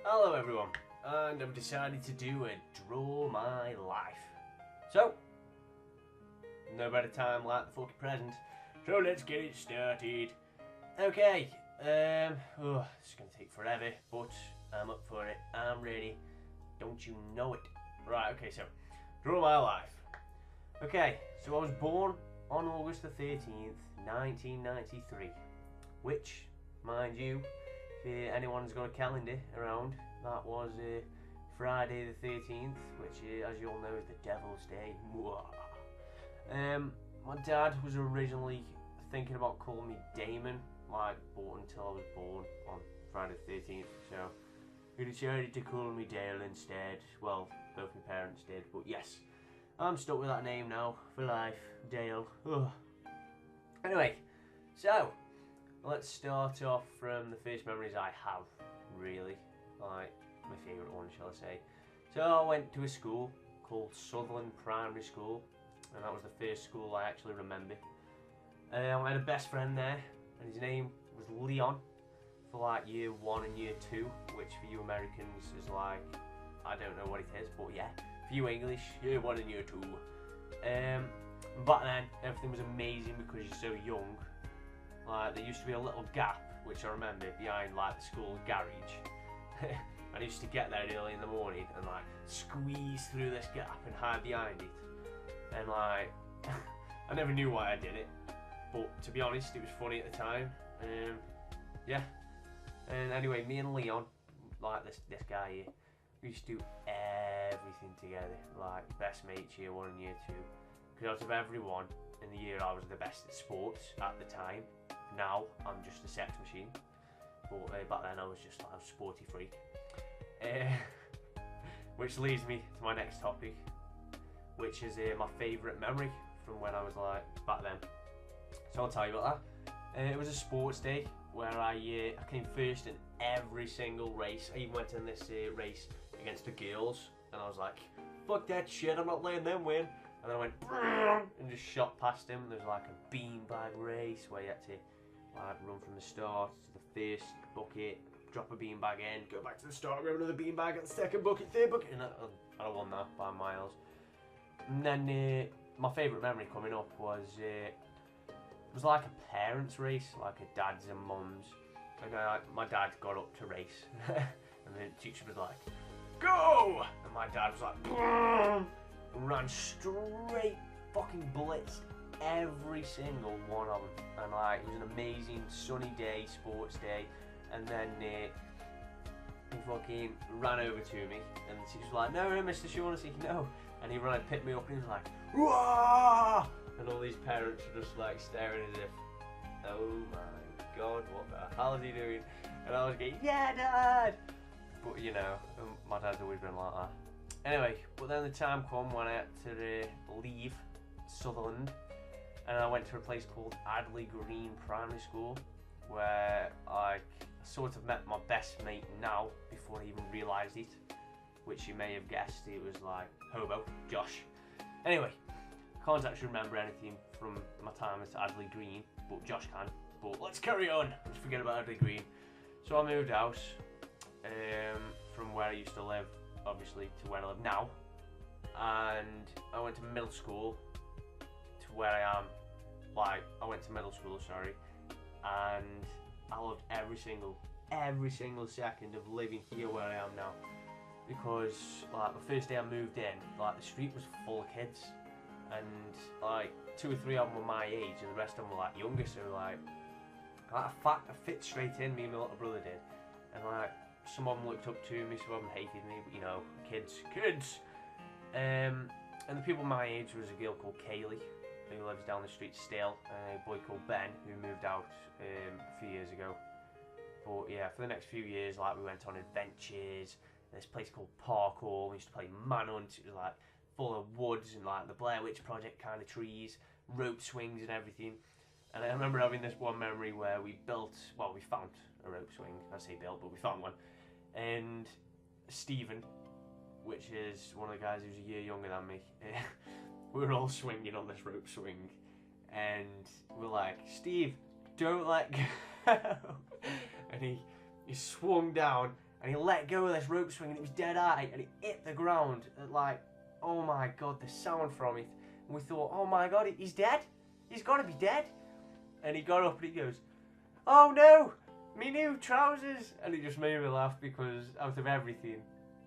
Hello everyone, and I've decided to do a draw my life. So, no better time like the fucking present. So let's get it started. Okay, it's gonna take forever, but I'm up for it. I'm ready. Don't you know it? Right, okay, so, draw my life. Okay, so I was born on August the 13th, 1993, which, mind you, if anyone's got a calendar around, that was Friday the 13th, which as you all know is the Devil's Day. My dad was originally thinking about calling me Damon, but until I was born on Friday the 13th, so he decided to call me Dale instead. Well, both my parents did, but yes, I'm stuck with that name now for life, Dale. Ugh. Anyway, so let's start off from the first memories I have, really, like my favourite one, shall I say. So I went to a school called Sutherland Primary School, and that was the first school I actually remember. I had a best friend there, and his name was Leon, for like year 1 and year 2, which for you Americans is like, I don't know what it is, but yeah, for you English, year 1 and year 2. Back then, everything was amazing because you're so young. Like, there used to be a little gap, which I remember, behind like the school garage. I used to get there early in the morning and like squeeze through this gap and hide behind it. And like, I never knew why I did it, but to be honest, it was funny at the time. Yeah. And anyway, me and Leon, like this guy here, we used to do everything together, like best mates year 1 and year 2. Because out of everyone in the year, I was the best at sports at the time. Now I'm just a sex machine, but back then I was just like a sporty freak. Which leads me to my next topic, which is my favourite memory from when I was like back then. So I'll tell you about that. It was a sports day where I came first in every single race. I even went in this race against the girls, and I was like, fuck that shit, I'm not letting them win. And I went and just shot past him. There was like a beanbag race where you had to like run from the start to the first bucket, drop a beanbag in, go back to the start, grab another beanbag at the second bucket, third bucket, and I won that by miles. And then my favourite memory coming up was it was like a parents' race, like a dad's and mum's. And my dad got up to race, and the teacher was like, "Go!" And my dad was like, ran straight, fucking blitzed every single one of them, and like it was an amazing sunny day, sports day. And then he fucking ran over to me, and the teacher was like, "No, Mr. Shaughnessy, no." And he ran and picked me up, and he was like, "Whoa!" And all these parents were just like staring as if, oh my god, what the hell is he doing? And I was going, "Yeah, Dad!" But you know, my dad's always been like that. Anyway, but then the time come when I had to leave Sutherland, and I went to a place called Adley Green Primary School, where I sort of met my best mate now before I even realised it, which you may have guessed, it was like hobo, Josh. Anyway, I can't actually remember anything from my time at Adley Green, but Josh can. But let's carry on, let's forget about Adley Green. So I moved out from where I used to live, obviously, to where I live now, and I went to middle school to where I am. Like, I went to middle school, sorry, and I loved every single second of living here where I am now, because like the first day I moved in, like the street was full of kids, and like 2 or 3 of them were my age, and the rest of them were like younger, so like I fit straight in, me and my little brother did, and like some of them looked up to me, some of them hated me, but you know, kids. And the people my age was a girl called Kaylee, who lives down the street still, and a boy called Ben, who moved out a few years ago. But yeah, for the next few years, like we went on adventures. This place called Parkour, we used to play Manhunt. It was like full of woods and like the Blair Witch Project kind of trees, rope swings and everything. And I remember having this one memory where we found a rope swing. I say built, but we found one. And Stephen, which is one of the guys who's a year younger than me, we were all swinging on this rope swing, and we're like, "Steve, don't let go." And he swung down and he let go of this rope swing, and it was dead high, and it hit the ground. Like, oh my god, the sound from it. And we thought, oh my god, he's dead. He's got to be dead. And he got up and he goes, oh no, me new trousers. And it just made me laugh because out of everything,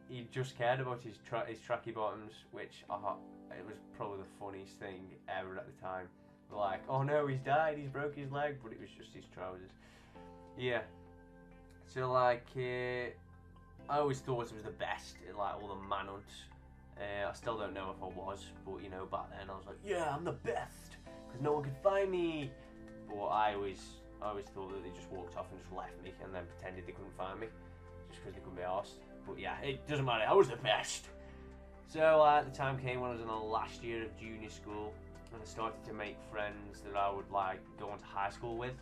he just cared about his tracky bottoms, which I thought it was probably the funniest thing ever at the time. Like, oh no, he's died, he's broke his leg, but it was just his trousers. Yeah. So like, I always thought it was the best at like all the manhunts. I still don't know if I was, but you know, back then I was like, yeah, I'm the best, because no one could find me. But I always thought that they just walked off and just left me, and then pretended they couldn't find me, just because they couldn't be arsed. But yeah, it doesn't matter, I was the best. So the time came when I was in the last year of junior school, and I started to make friends that I would like go on to high school with.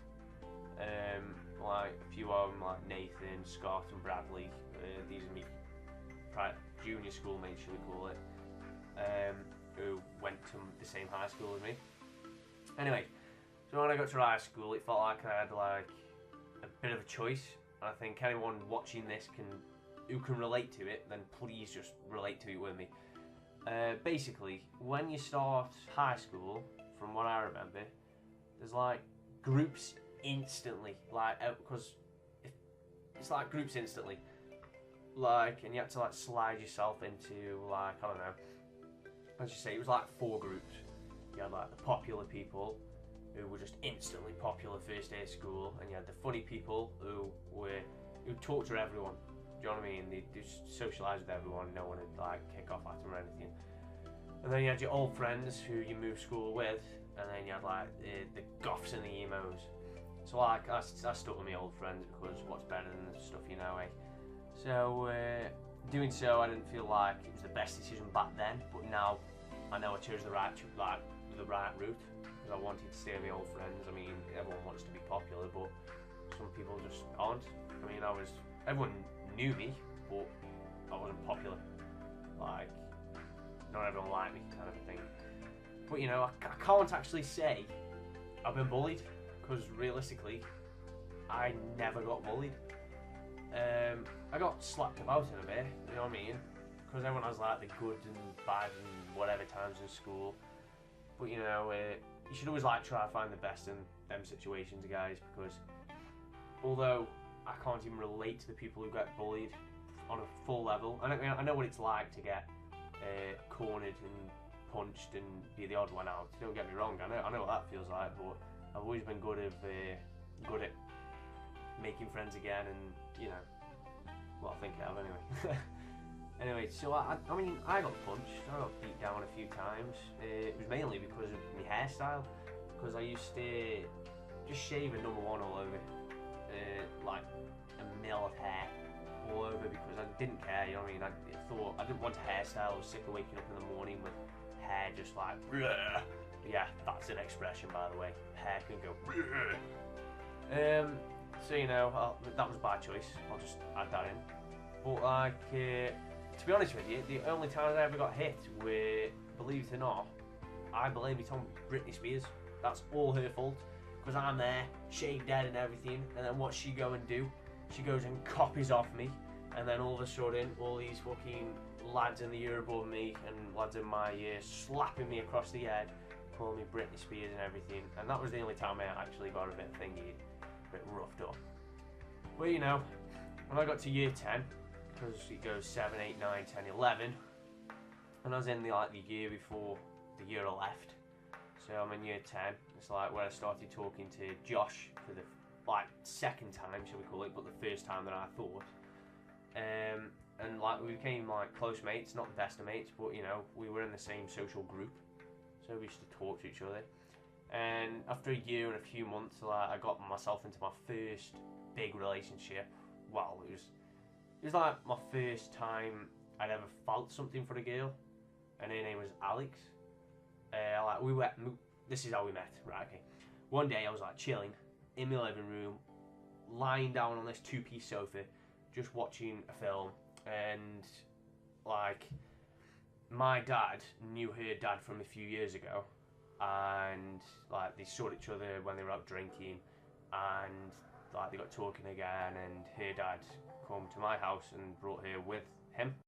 Like a few of them, like Nathan, Scott and Bradley. These are me junior school mates, shall we call it, who went to the same high school as me. Anyway, so when I got to high school, it felt like I had like a bit of a choice. I think anyone watching this who can relate to it, then please just relate to it with me. Basically, when you start high school, from what I remember, there's like groups instantly, like, because it's like groups instantly, like, and you had to like slide yourself into, like, I don't know, let's just say it was like 4 groups. You had like the popular people who were just instantly popular first day of school, and you had the funny people who talked to everyone. Do you know what I mean? They just socialise with everyone, no one would like kick off at them or anything. And then you had your old friends who you moved school with, and then you had like the goths and the emos. So like I stuck with my old friends because what's better than the stuff you know, eh? So doing so, I didn't feel like it was the best decision back then, but now I know I chose the right route, because I wanted to stay with my old friends. I mean, everyone wants to be popular, but some people just aren't. I mean, everyone knew me, but I wasn't popular. Like, not everyone liked me, kind of a thing. But you know, I can't actually say I've been bullied, because realistically, I never got bullied. I got slapped about in a bit, you know what I mean? Because everyone has like the good and bad and whatever times in school. But you know, you should always like try to find the best in them situations, guys, because although I can't even relate to the people who get bullied on a full level, I know what it's like to get cornered and punched and be the odd one out. Don't get me wrong, I know what that feels like, but I've always been good at making friends again, and you know, well, I think I have anyway. Anyway, so I mean, I got punched, I got beat down a few times. It was mainly because of my hairstyle, because I used to just shave a number 1 all over, like a mil of hair all over, because I didn't care, you know what I mean? I didn't want a hairstyle. I was sick of waking up in the morning with hair just like, bleh. Yeah, that's an expression, by the way. Hair can go, bleh. So you know, that was by choice. I'll just add that in. But like, to be honest with you, the only times I ever got hit were, believe it or not, I blame it on Britney Spears. That's all her fault, because I'm there, shaved dead and everything, and then what she go and do? She goes and copies off me, and then all of a sudden, all these fucking lads in the year above me and lads in my year slapping me across the head, calling me Britney Spears and everything, and that was the only time I actually got a bit thingy, a bit roughed up. Well, you know, when I got to year 10, because it goes 7, 8, 9, 10, 11, and I was in the year before the year I left, so I'm in year 10. It's like where I started talking to Josh for the second time, shall we call it, but the first time that I thought, and like we became like close mates, not the best of mates, but you know, we were in the same social group, so we used to talk to each other. And after a year and a few months, like, I got myself into my first big relationship. Well, it was like my first time I'd ever felt something for a girl, and her name was Alex. This is how we met, right? Okay. One day I was like chilling in my living room, lying down on this 2-piece sofa, just watching a film, and like, my dad knew her dad from a few years ago, and like they saw each other when they were out drinking, and like they got talking again, and her dad come to my house and brought her with him.